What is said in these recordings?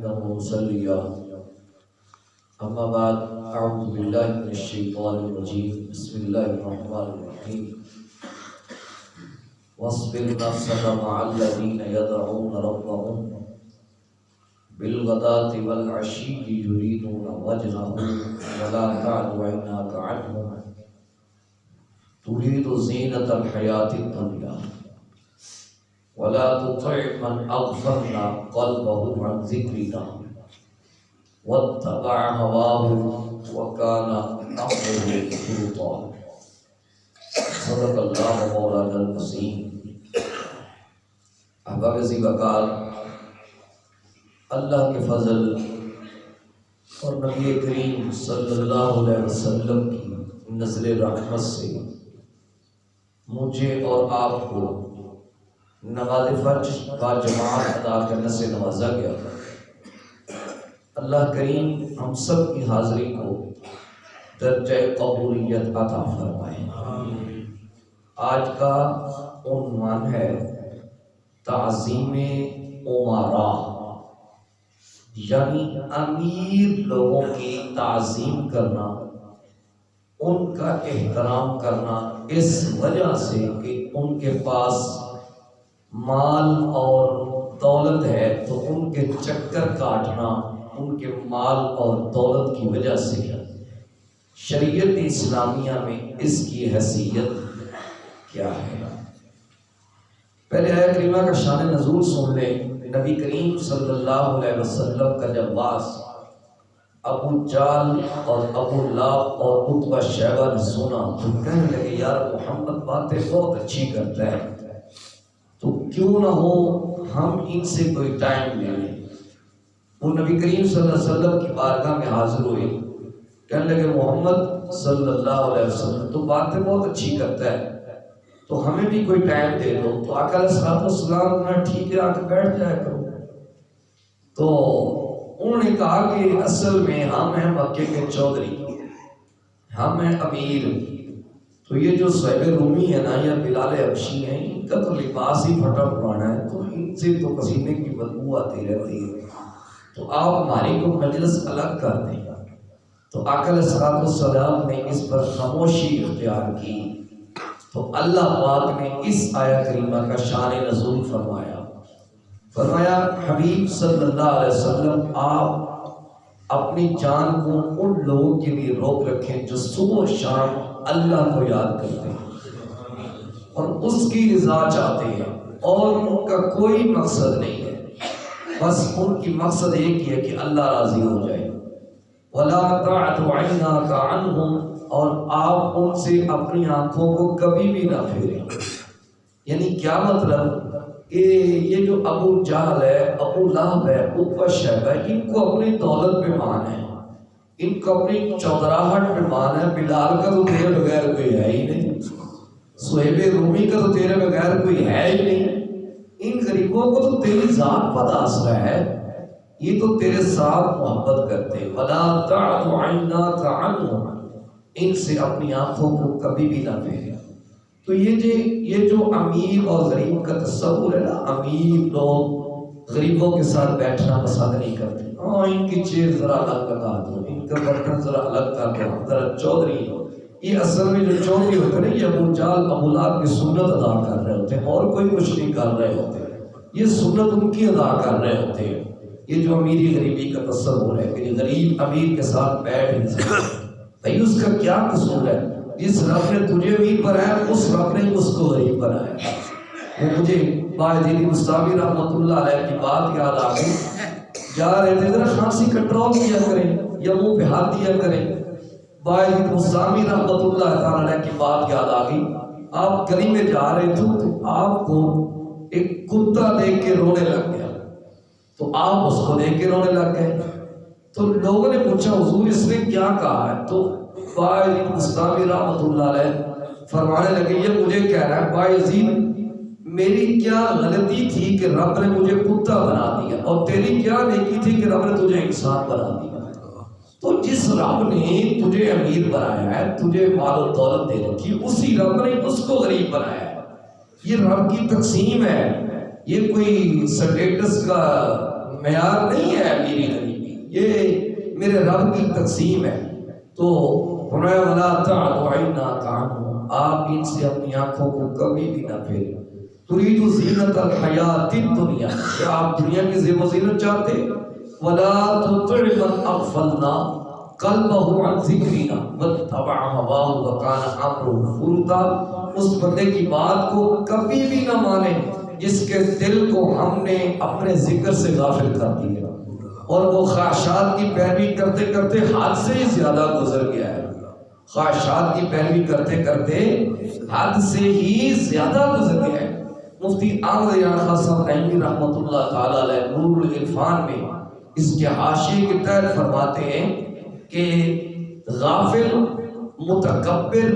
حمدا ومصليا أما بعد أعوذ بالله من الشيطان الرجيم بسم الله الرحمن الرحيم واصبر نفسك مع الذين يدعون ربهم بالغداة والعشي يريدون وجهه ولا تعد عيناك عنهم تريد زينة الحياة الدنيا ولا تطع من أغفلنا قلبه عن ذكرنا واتبع هواه وكان أمره فرطا صدق الله مولانا العظيم. احباب عزیز وقار، اللہ کے فضل اور نبی کریم صلی اللہ علیہ وسلم کی نزل رحمت سے مجھے اور آپ کو نماز فجر کا جماعت ادا کرنے سے نوازا گیا. اللہ کریم ہم سب کی حاضری کو درجہ قبولیت عطا فرمائے. آج کا عنوان ہے تعظیم امراء، یعنی امیر لوگوں کی تعظیم کرنا، ان کا احترام کرنا، اس وجہ سے کہ ان کے پاس مال اور دولت ہے تو ان کے چکر کاٹنا ان کے مال اور دولت کی وجہ سے ہے. شریعت اسلامیہ میں اس کی حیثیت کیا ہے؟ پہلے آیت کریمہ کا شان نزول سن لیں. نبی کریم صلی اللہ علیہ وسلم کا جب باس ابو جال اور ابو لہب اور عتبہ شیبہ نے سنا تو کہنے لگے یار محمد باتیں بہت اچھی کرتا ہے، تو کیوں نہ ہو ہم ان سے کوئی ٹائم لے لیں. وہ نبی کریم صلی اللہ علیہ وسلم کی بارگاہ میں حاضر ہوئے، کہنے لگے محمد صلی اللہ علیہ وسلم تو باتیں بہت اچھی کرتا ہے تو ہمیں بھی کوئی ٹائم دے دو. تو آقا علیہ السلام نے ٹھیک ہے آ کے بیٹھ جایا کرو. تو انہوں نے کہا کہ اصل میں ہم ہیں مکے کے چودھری، ہم ہیں امیر. تو یہ جو صہیب رومی ہے نا یا بلال حبشی ہیں، ان کا تو لباس ہی پھٹا پرانا ہے، تو ان سے تو پسینے کی بدبو آتی رہتی ہے، تو آپ ہماری کو مجلس الگ کر دیں. تو آقا علیہ السلام نے اس پر خاموشی اختیار کی. تو اللہ پاک نے اس آیت کریمہ کا شان نزول فرمایا حبیب صلی اللہ علیہ وسلم آپ اپنی جان کو ان لوگوں کے لیے روک رکھیں جو صبح و شام اللہ کو یاد کرتے ہیں اور اس کی رضا چاہتے ہیں اور ان کا کوئی مقصد نہیں ہے، بس ان کی مقصد ایک ہی ہے کہ اللہ راضی ہو جائے. وَلَا تَعْدُ عَيْنَاكَ عَنْهُمْ، اور آپ ان سے اپنی آنکھوں کو کبھی بھی نہ پھیریں. یعنی کیا مطلب کہ یہ جو ابو جہل ہے، ابو لہب ہے، عتبہ شیبہ ہے، ان کو اپنی دولت پہ مان ہے، ان کو اپنی چودراہٹ پہ مان ہے. بلال کا تو تیرے بغیر کوئی ہے ہی نہیں، صہیب رومی کا تو تیرے بغیر کوئی ہے ہی نہیں، ان غریبوں کو تو تیری ذات پر آسرا ہے، یہ تو تیرے ساتھ محبت کرتے ہیں. وَلَا تَعْدُ عَيْنَاكَ عَنْهُمْ، ان سے اپنی آنکھوں کو کبھی بھی نہ پھیرے. تو یہ جو امیر اور غریب کا تصور ہے نا، امیر لوگ غریبوں کے ساتھ بیٹھنا پسند نہیں کرتے. ان کی چیئر ذرا الگ لگا دو، ان کا برتن ذرا الگ کر دو، ذرا چودھری ہو. یہ اصل میں جو چودھری ہوتے ہیں یہ ابو جال ابو لہب کی سنت ادا کر رہے ہوتے ہیں اور کوئی کچھ نہیں کر رہے ہوتے، یہ سنت ان کی ادا کر رہے ہوتے ہیں. یہ جو امیری غریبی کا تصور ہے کہ غریب امیر کے ساتھ بیٹھ نہیں سکتے، بھائی اس کا کیا قصور ہے؟ جس رب نے تجھے امیر بنایا اس رب نے اس کو غریب بنایا. وہ مجھے باعزید مستاوی رحمۃ اللہ علیہ کی بات یاد آ گئی. جا رہے تھے ذرا خانسی کنٹرول کیا کریں یا منہ پہ ہاتھ دیا کریں. باعزید مستاوی رحمۃ اللہ علیہ کی بات یاد آ گئی. آپ گلی میں جا رہے تھے تو آپ کو ایک کتا دیکھ کے رونے لگ گیا، تو آپ اس کو دیکھ کے رونے لگ گئے. تو لوگوں نے پوچھا حضور اس نے کیا کہا ہے؟ تو باعزید مستاوی رحمۃ اللہ علیہ فرمانے لگے یہ مجھے کہہ رہا ہے باعزید میری کیا غلطی تھی کہ رب نے مجھے کتا بنا دیا، اور تیری کیا نیکی تھی کہ رب نے تجھے انسان بنا دیا. تو جس رب نے تجھے امیر بنایا ہے، تجھے مال و دولت دے رکھی، اسی رب نے اس کو غریب بنایا ہے. یہ رب کی تقسیم ہے، یہ کوئی سٹیٹس کا معیار نہیں ہے. میری یہ میرے رب کی تقسیم ہے۔ تو فرمایا ولا تعد عیناک عنہم، آپ ان سے اپنی آنکھوں کو کبھی بھی نہ پھیریں۔ ترید زینت الحیات الدنیا، کیا آپ دنیا کی زیب و زینت چاہتے؟ ولا تطع من اغفلنا قلبہ عن ذکرنا واتبع ہواہ وکان امرہ فرطا، اس بندے کی بات کو کبھی بھی نہ مانیں جس کے دل کو ہم نے اپنے ذکر سے غافل کر دیا اور وہ خواہشات کی پیروی کرتے کرتے حد سے ہی زیادہ گزر گیا ہے۔ خواہشات کی پیروی کرتے کرتے حد سے ہی زیادہ گزر گیا ہے۔ مفتی احمد یار خان صاحب نعیمی رحمۃ اللہ تعالی علیہ نور العرفان میں اس کے حاشیے کے تحت فرماتے ہیں کہ غافل، متکبر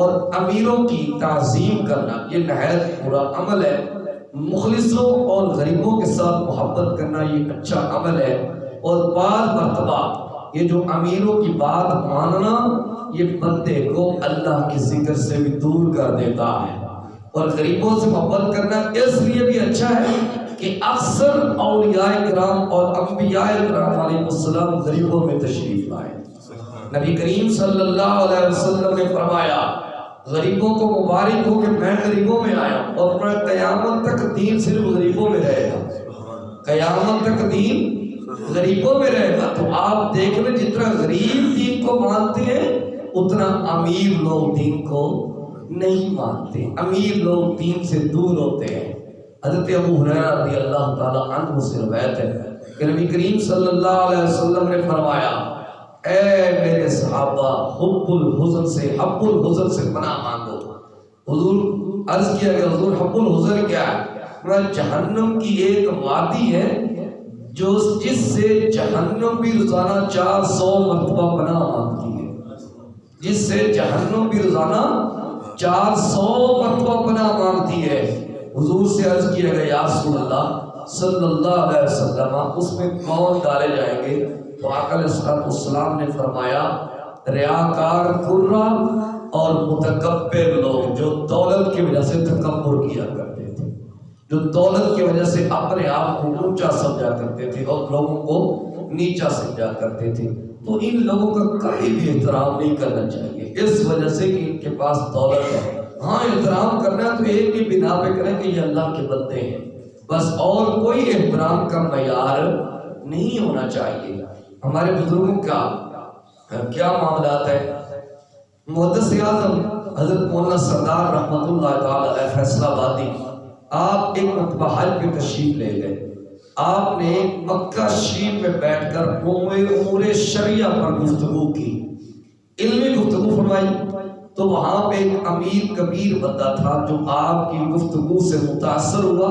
اور امیروں کی تعظیم کرنا یہ نہایت برا عمل ہے۔ مخلصوں اور غریبوں کے ساتھ محبت کرنا یہ اچھا عمل ہے، اور بعض مرتبہ یہ جو امیروں کی بات ماننا یہ بندے کو اللہ کے ذکر سے بھی دور کر دیتا ہے، اور غریبوں سے محبت کرنا اس لیے بھی اچھا ہے کہ اکثر اولیاء کرام اور انبیاء کرام علیہ السلام غریبوں میں تشریف لائے۔ نبی کریم صلی اللہ علیہ وسلم نے فرمایا غریبوں کو مبارک ہو کہ میں غریبوں میں آیا ہوں، اور میں قیامت تک دین صرف غریبوں میں رہے گا، قیامت تک دین غریبوں میں رہے گا۔ تو آپ دیکھ لیں جتنا غریب دین کو مانتے ہیں اتنا امیر لوگ دین کو نہیں مانتے، امیر لوگ دین سے دور ہوتے ہیں۔ حضرت ابو ہریرہ رضی اللہ تعالی عنہ سے روایت ہے کہ نبی کریم صلی اللہ علیہ وسلم نے فرمایا اے میرے صحابہ حب الحزن سے پناہ مانگو۔ حضور عرض کیا کہ حضور حب الحزن کیا ہے؟ جہنم کی ایک وادی ہے جس سے جہنم بھی روزانہ 400 مرتبہ پناہ مانگتی ہے، جس سے جہنم بھی روزانہ 400 مرتبہ پناہ مانگتی ہے۔ حضور سے عرض کیا گیا یا رسول اللہ صلی اللہ علیہ وسلم اس میں کون ڈالے جائیں گے؟ تو آقا علیہ السلام نے فرمایا ریاکار قرہ اور متکبر لوگ جو دولت کی وجہ سے تکبر کیا کرتے تھے، جو دولت کی وجہ سے اپنے آپ کو اونچا سمجھا کرتے تھے اور لوگوں کو نیچا سمجھا کرتے تھے، تو ان لوگوں کا کبھی بھی احترام نہیں کرنا چاہیے اس وجہ سے کہ ان کے پاس دولت ہے۔ ہاں احترام کرنا تو ایک ہی بنا پہ کریں کہ یہ اللہ کے بندے ہیں بس، اور کوئی احترام کا معیار نہیں ہونا چاہیے۔ ہمارے بزرگوں کا کیا معاملات ہے؟ محدث اعظم حضرت مولانا سردار رحمۃ اللہ تعالی علیہ فیصل آبادی آپ ایک مرتبہ حج پہ تشریف لے گئے، آپ نے مکہ شریف میں بیٹھ کر امور شریعہ پر گفتگو کی، علمی گفتگو فرمائی۔ تو وہاں پہ ایک امیر کبیر بندہ تھا جو آپ کی گفتگو سے متاثر ہوا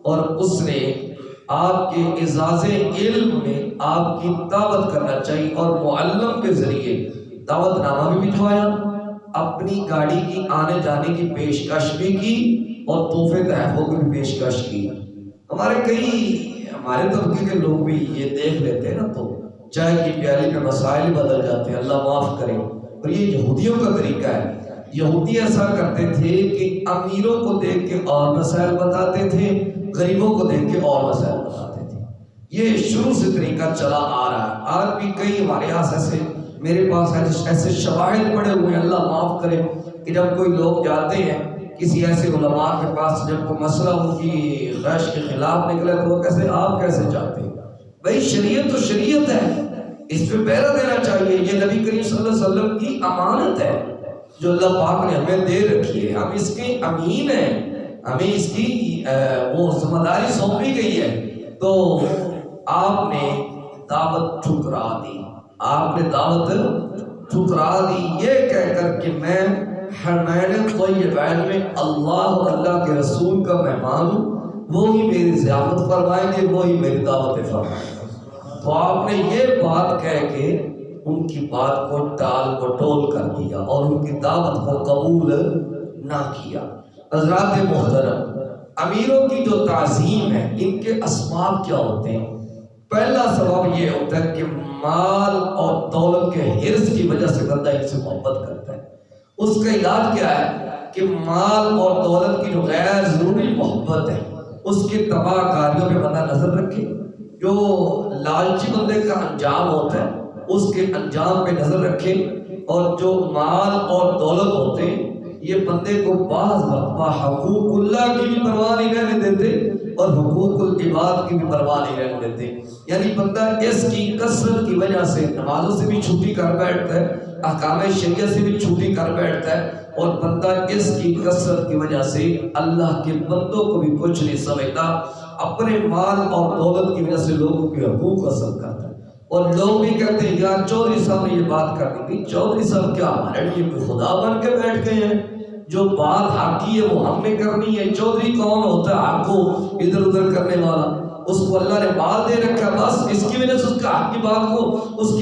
اور اس نے آپ کے اعزاز علم میں آپ کی دعوت کرنا چاہیے اور معلم کے ذریعے دعوت نامہ بھی بھجوایا، اپنی گاڑی کی آنے جانے کی پیشکش بھی کی اور تحفے تحفوں کی بھی پیشکش کی۔ ہمارے طبقے کے لوگ بھی یہ دیکھ لیتے ہیں نا تو چائے کی پیالی میں مسائل بدل جاتے ہیں، اللہ معاف کرے۔ اور یہ یہودیوں کا طریقہ ہے، یہودی ایسا کرتے تھے کہ امیروں کو دیکھ کے اور مسائل بتاتے تھے، غریبوں کو دیکھ کے اور مسائل بتاتے تھے۔ یہ شروع سے طریقہ چلا آ رہا ہے، آج بھی کئی ہمارے یہاں ایسے میرے پاس ایسے شواہد پڑے ہوئے ہیں، اللہ معاف کرے، کہ جب کوئی لوگ جاتے ہیں کسی ایسے علماء کے پاس، جب کوئی مسئلہ ان کی خواہش کے خلاف نکلے تو وہ کیسے آپ کیسے چاہتے ہیں؟ بھائی شریعت تو شریعت ہے، اس پہ پہرا دینا چاہیے، یہ نبی کریم صلی اللہ علیہ وسلم کی امانت ہے جو اللہ پاک نے ہمیں دے رکھی ہے، ہم اس کے امین ہیں، ہمیں اس کی وہ ذمہ داری سونپی گئی ہے۔ تو آپ نے دعوت ٹھکرا دی، آپ نے دعوت ٹھکرا دی یہ کہہ کر کہ میں حرمین طیبین میں اللہ اور اللہ کے رسول کا مہمان ہوں، وہی میری ضیافت فرمائیں گے، وہی میری دعوت فرمائیں گے۔ تو آپ نے یہ بات کہہ کے ان کی بات کو ٹال مٹول کر دیا اور ان کی دعوت کو قبول نہ کیا۔ حضرات محترم، امیروں کی جو تعظیم ہے ان کے اسباب کیا ہوتے ہیں؟ پہلا سبب یہ ہوتا ہے کہ مال اور دولت کے حرص کی وجہ سے بندہ ان سے محبت کرتا ہے۔ اس کا علاج کیا ہے کہ مال اور دولت کی جو غیر ضروری محبت ہے اس کی تباہ کاریوں پہ بندہ نظر رکھے، جو لالچی بندے کا انجام ہوتا ہے، اس کے انجام پہ نظر رکھے، اور جو مال اور دولت ہوتے ہیں یہ بندے کو بعض مرتبہ حقوق اللہ کی بھی پرواہ نہیں رہنے دیتے اور حقوق العباد کی بھی پرواہ نہیں رہنے دیتے. یعنی بندہ اس کی کثرت کی وجہ سے نمازوں سے بھی چھٹی کر بیٹھتا ہے، احکام شریعت سے بھی چھٹی کر بیٹھتا ہے، اور بندہ اس کی کثرت کی وجہ سے اللہ کے بندوں کو بھی کچھ نہیں سمجھتا، اپنے مال اور دولت کی وجہ سے لوگوں کے حقوق حاصل کرتا ہے. اور لوگ بھی کہتے ہیں یار چودھری صاحب نے یہ بات کر دی تھی، چودھری صاحب کیا ہمارے لیے کوئی خدا بن کے بیٹھ گئے ہیں؟ جو بات حق کی ہے وہ ہم نے کرنی ہے. چودھری کون ہوتا ہے حق کو ادھر ادھر کرنے والا؟ اس کو اللہ نے مال دے رکھا، بس اس کی وجہ سے اس کا حق کی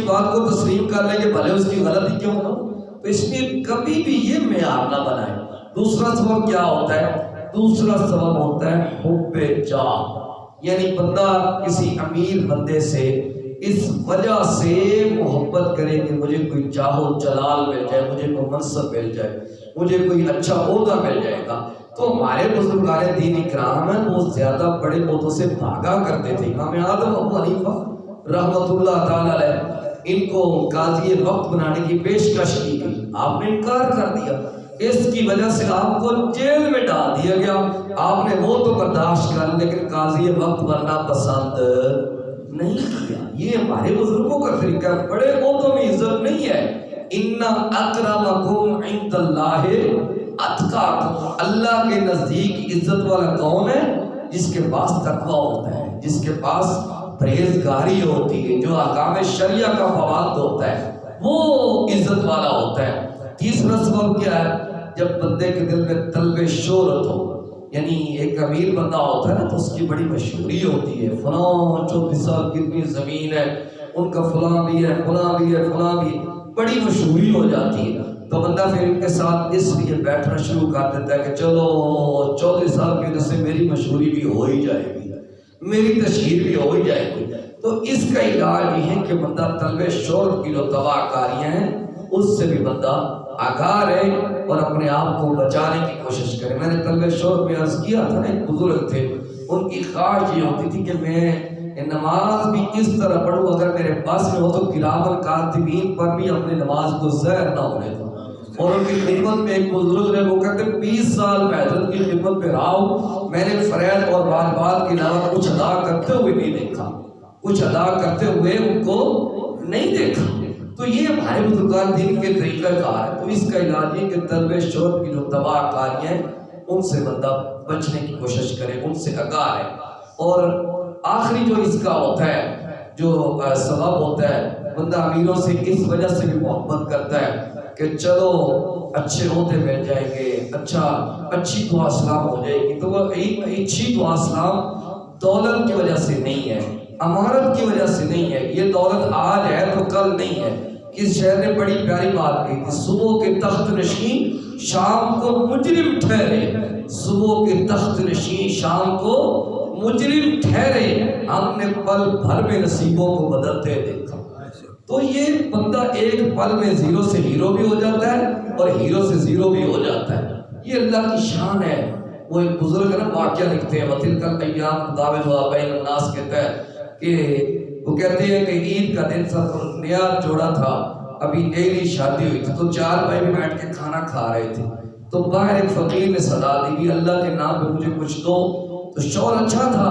بات کو تسلیم کر لیں کہ بھلے اس کی غلطی کیوں نہ ہو. تو اس لیے کبھی بھی یہ معیار نہ بنائے. دوسرا سبب کیا ہوتا ہے؟ دوسرا سبب ہوتا ہے حب جاہ. یعنی بندہ کسی امیر بندے سے اس وجہ سے محبت کرے کہ مجھے کوئی جاہ و جلال مل جائے، مجھے کوئی منصب مل جائے، مجھے کوئی اچھا عہدہ مل جائے گا. تو ہمارے بزرگان دین اکرام ہیں وہ زیادہ بڑے عہدوں سے بھاگا کرتے تھے. امام اعظم ابو حنیفہ رحمۃ اللہ تعالی علیہ، ان کو قاضی وقت بنانے کی پیشکش کی گئی، آپ نے انکار کر دیا. اس کی وجہ سے آپ کو جیل میں ڈال دیا گیا. آپ نے وہ تو برداشت کر لیکن قاضی وقت بننا پسند نہیں کیا. یہ ہمارے بزرگوں کا طریقہ. بڑے عہدوں میں عزت نہیں ہے. ان اکرمکم عند اللہ اتقاکم. اللہ کے نزدیک عزت والا کون ہے؟ جس کے پاس تقوی ہوتا ہے، جس کے پاس پرہیزگاری ہوتی ہے، جو احکام شریعہ کا پابند ہوتا ہے، وہ عزت والا ہوتا ہے. تیسرا سبب کیا ہے؟ جب بندے کے دل میں طلب شہرت ہو. یعنی ایک امیر بندہ ہوتا ہے نا تو اس کی بڑی مشہوری ہوتی ہے، فلاں چودھری صاحب کی اتنی زمین ہے، ان کا فلاں بھی ہے، فلاں بھی ہے، فلاں بھی، بڑی مشہوری ہو جاتی ہے. تو بندہ پھر ان کے ساتھ اس لیے بیٹھنا شروع کر دیتا ہے کہ چلو چودھری صاحب کی وجہ سے میری مشہوری بھی ہو ہی جائے گی، میری تشہیر بھی ہو ہی جائے گی. تو اس کا علاج یہ ہے کہ بندہ طلب شہرت کی جو تباہ کاریاں ہیں اس سے بھی بندہ آگاہ رہے اور اپنے آپ کو بچانے کی کوشش کرے. میں نے طلب شہرت میں عرض کیا تھا نا، ایک بزرگ تھے، ان کی خواہش یہ ہوتی تھی کہ میں نماز بھی اس طرح پڑھوں اگر میرے پاس میں ہو تو کرام الکاتبین پر بھی اپنے نماز کو زہر نہ ہونے دو. اور ان کی خدمت میں ایک بزرگ نے، وہ کہتے 20 سال میں حضرت کی خدمت میں رہا ہوں، میں نے فرائض اور واجبات کے علاوہ کچھ ادا کرتے ہوئے نہیں دیکھا، کچھ ادا کرتے ہوئے ان کو نہیں دیکھا. تو یہ ہمارے بزرگان دین کے طریقہ کار ہے. تو اس کا علاج یہ کہ طلب شہرت کی جو تباہ کاریاں ہیں ان سے بندہ بچنے کی کوشش کرے، ان سے آگاہ رہے. اور آخری جو اس کا ہوتا ہے، جو سبب ہوتا ہے، بندہ امیروں سے اس وجہ سے بھی محبت کرتا ہے کہ چلو اچھے عہدے مل جائیں گے، اچھی دعا سلام ہو جائے گی. تو وہ اچھی دعا سلام دولت کی وجہ سے نہیں ہے، امارت کی وجہ سے نہیں ہے. یہ دولت آج ہے تو کل نہیں ہے. کس شہر نے بڑی پیاری بات کہی تھی، صبح کے تخت نشین شام کو مجرم ٹھہرے. صبح کے تخت نشین شام کو مجرم ٹھہرے، ہم نے پل بھر میں نصیبوں کو بدلتے دیکھا. تو یہ بندہ ایک پل میں زیرو سے ہیرو بھی ہو جاتا ہے اور ہیرو سے زیرو بھی ہو جاتا ہے. یہ اللہ کی شان ہے. وہ ایک بزرگ نا واقعہ لکھتے ہیں، وَتِلْكَ الْأَيَّامُ نُدَاوِلُهَا بَيْنَ النَّاسِ کے تحت، کہ وہ کہتے ہیں کہ عید کا دن تھا تو نیا جوڑا تھا، ابھی نئی شادی ہوئی تھی، تو 4 بھائی بھی بیٹھ کے کھانا کھا رہے تھے. تو باہر ایک فقیر نے صدا دی بھی اللہ کے نام پہ مجھے کچھ دو. تو شوہر اچھا تھا،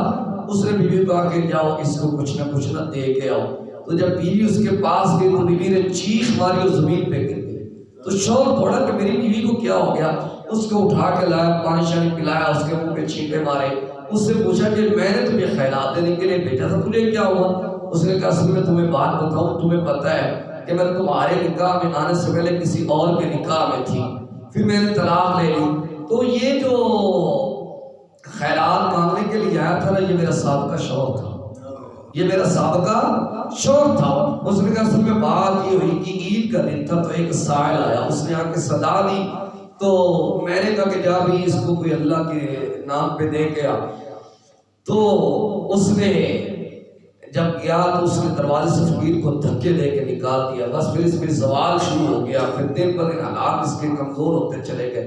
اس نے بیوی کو آ کے جاؤ اس کو کچھ نہ دے کے آؤ. تو جب بیوی اس کے پاس گئی تو بیوی نے چیخ ماری اور زمین پہ گر گئی. تو شوہر تھوڑا کہ میری بیوی کو کیا ہو گیا، اس کو اٹھا کے لایا، پانی شانی پلایا، اس کے منہ پہ چھینٹے مارے. اس سے پوچھا کہ میں نے تمہیں خیرات دینے کے لیے بھیجا تھا، تجھے کیا ہوا؟ اس نے کہا اصل میں تمہیں بات بتاؤں، تمہیں پتہ ہے کہ میں تمہارے نکاح میں آنے سے پہلے کسی اور کے نکاح میں تھی، پھر میں نے طلاق لے لی. تو یہ جو خیرات مانگنے کے لیے آیا تھا نا، یہ میرا سابقہ شوہر تھا، یہ میرا سابقہ شوہر تھا. اس نے کہا اصل میں بات یہ ہوئی کہ عید کا دن تھا تو ایک سائل آیا، اس نے آ کے صدا دی. تو میں نے کہا کہ جا بھی اس کو کوئی اللہ کے نام پہ دے گیا. تو اس نے جب گیا تو اس نے دروازے سے فقیر کو دھکے دے کے نکال دیا. بس پھر اس میں زوال شروع ہو گیا. پھر دن پر دن حالات اس کے کمزور ہوتے چلے گئے.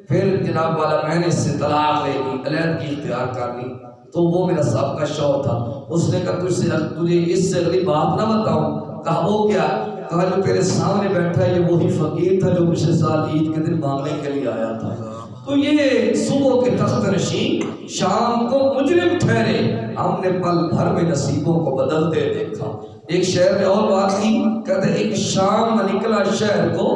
پھر جناب والا میں نے اس سے طلاق لے لی، علیحدگی اختیار کر لی. تو وہ میرا سابقہ شوہر تھا، اس نے کہا تجھے اس سے اگلی بات نہ بتاؤں؟ کہا وہ کیا؟ کہا جو تیرے سامنے بیٹھا ہے یہ وہی فقیر تھا جو پچھلے سال عید کے دن مانگنے کے لیے آیا تھا۔ تو یہ صبح کے تخت نشین شام کو مجرم ٹھہرے، ہم نے پل بھر میں نصیبوں کو بدلتے دیکھا۔ ایک شہر میں اور بات کی، کہتے ایک شام میں نکلا شہر کو،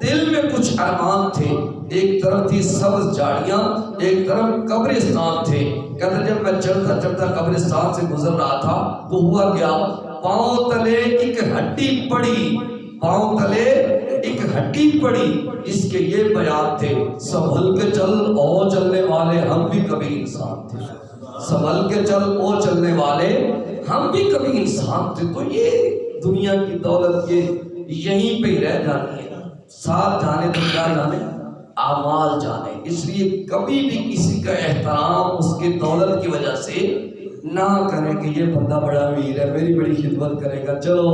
دل میں کچھ ارمان تھے، ایک طرف تھی سبز جھاڑیاں، ایک طرف قبرستان تھے۔ کہتے جب میں چلتا چلتا قبرستان سے گزر رہا تھا تو ہوا کیا، پاؤں تلے ایک ہڈی پڑی، پاؤں تلے ایک ہڈی پڑی، اس کے یہ بیان تھے، سنبھل کے چل او چلنے والے ہم بھی کبھی انسان تھے، سنبھل کے چل او چلنے والے ہم بھی کبھی انسان تھے۔ تو یہ دنیا کی دولت یہ یہیں پہ ہی رہ جانی ہے، ساتھ جانے تو کیا جانے، اعمال جانے۔ اس لیے کبھی بھی کسی کا احترام اس کے دولت کی وجہ سے نہ کریں کہ یہ بندہ بڑا امیر ہے، میری بڑی خدمت کرے گا، چلو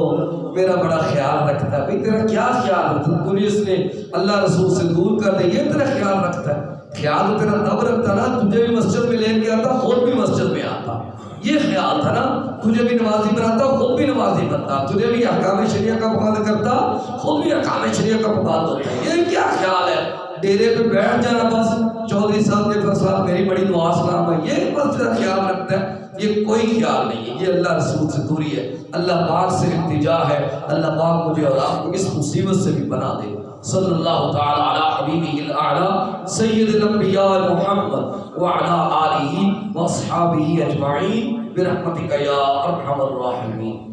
میرا بڑا خیال رکھتا ہے۔ بھئی تیرا کیا خیال رکھتا ہے؟ پولیس نے اللہ رسول سے دور کر دے، یہ تیرا خیال رکھتا ہے؟ خیال تو تیرا تب رکھتا نا تجھے بھی مسجد میں لے کے آتا، خود بھی مسجد میں آتا، یہ خیال تھا نا، تجھے بھی نمازی بناتا، خود بھی نمازی بنتا، تجھے بھی احکام شریعہ کا پابند کرتا، خود بھی احکام شریعہ کا پابند ہوتا۔ یہ کیا خیال ہے؟ ڈیرے پہ بیٹھ جانا بس، چودھری صاحب کے صاحب میری بڑی دعا سلام ہے، یہ بس تیرا خیال رکھتا ہے؟ یہ کوئی خیال نہیں ہے، یہ اللہ رسول سے دوری ہے۔ اللہ پاک سے التجا ہے، اللہ پاک مجھے اور آپ کو اس مصیبت سے بھی بنا دے۔ صلی اللہ تعالی علی حبیبہ الاعلی سید الانبیاء محمد وعلی آلہ واصحابہ اجمعین برحمتک یا ارحم الراحمین۔